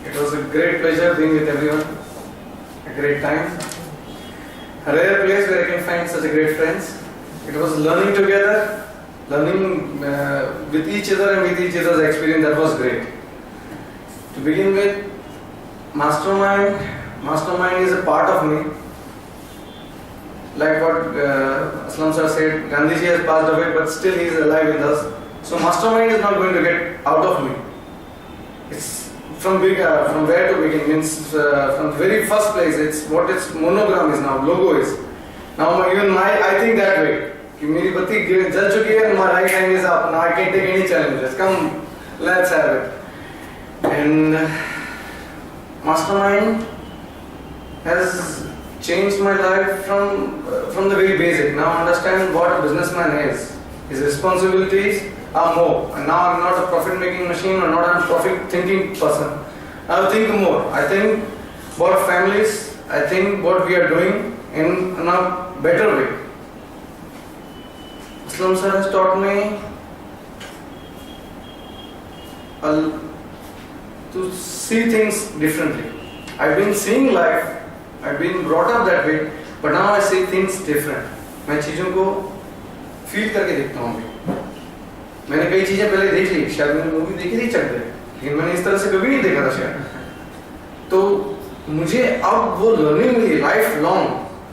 It was a great pleasure being with everyone. A great time. A rare place where I can find such a great friends. It was learning together, learning with each other and with each other's experience. That was great. To begin with, Mastermind is a part of me. Like what Aslam sir said, Gandhiji has passed away, but still he is alive with us. So Mastermind is not going to get out of me. It's from where to begin, means from the very first place. It's what its monogram is now, logo is. Now even I think that way. कि मेरी बत्ती जल चुकी है, my right hand is up. Now I can take any challenges. Come, let's have it. And Mastermind has changed my life from the very basic. Now I understand what a businessman is. His responsibilities are more. And now I'm not a profit-making machine or not a profit-thinking person. I think more. I think about families. I think what we are doing in a better way. Aslam sir has taught me to see things differently. I've been seeing life, I've been brought up that way, but now I see things different. मैं चीज़ों को feel करके देखता हूँ अभी. मैंने कई चीज़ें पहले देख ली, शायद मैंने मूवी देखी थी चक दे, लेकिन मैंने इस तरह से कभी नहीं देखा था शायद. तो मुझे अब वो लर्निंग मिली लाइफ लॉन्ग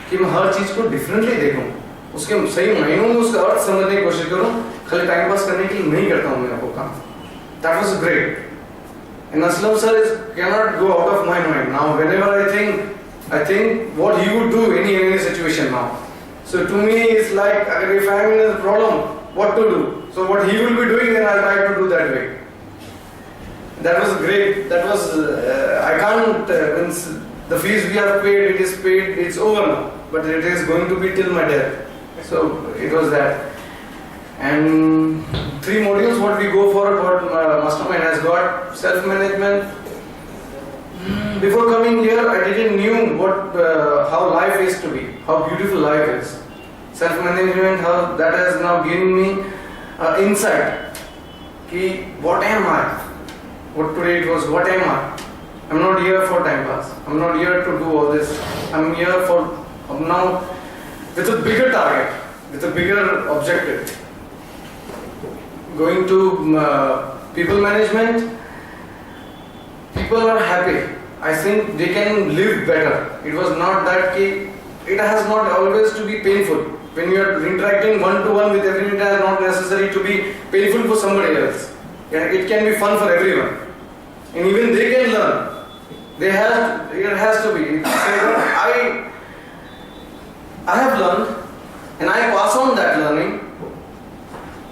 कि मैं हर चीज़ को डिफरेंटली देखूँ, उसके सही मायनों में उसका अर्थ समझने की कोशिश करूँ, खाली टाइम पास करने के लिए नहीं करता हूँ मैं वो काम. That was great. And Aslam sir cannot go out of my mind. Now whenever I think what he would do in any situation now. So to me it's like if I am in a problem, what to do? So what he will be doing, then I'll try to do that way. That was great. That was I can't. The fees we have paid, it is paid. It's over now. But it is going to be till my death. So it was that. And 3 modules what we go for, what Mastermind has got: self-management. Before coming here, I didn't knew how life is to be, how beautiful life is. Self-management, how that has now given me insight. Ki what am I? What today it was? What am I? I'm not here for time pass. I'm not here to do all this. I'm here for now with a bigger target, with a bigger objective. Going to people management, people are happy. I think they can live better. It was not that it has not always to be painful. When you are interacting one-to-one with everyone, it is not necessary to be painful for somebody else. It can be fun for everyone. And even they can learn. It has to be. I have learned and I pass on that learning.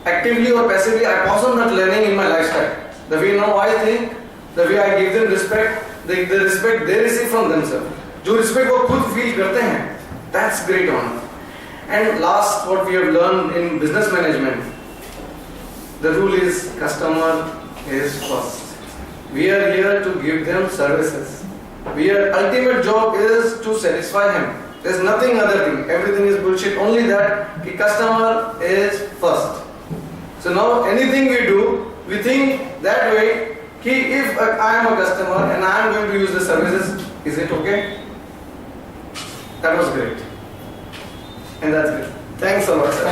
Actively or passively, I pass on that learning in my lifestyle. The way now I think, the way I give them respect, the respect they receive from themselves. जो respect वो खुद feel करते हैं, that's great honor. And last, what we have learned in business management, the rule is customer is first. We are here to give them services. Our ultimate job is to satisfy him. There's nothing other thing. Everything is bullshit. Only that the customer is first. So now anything we do, we think that way, if I am a customer and I am going to use the services, is it okay? That was great. And that's good. Thanks a lot, sir.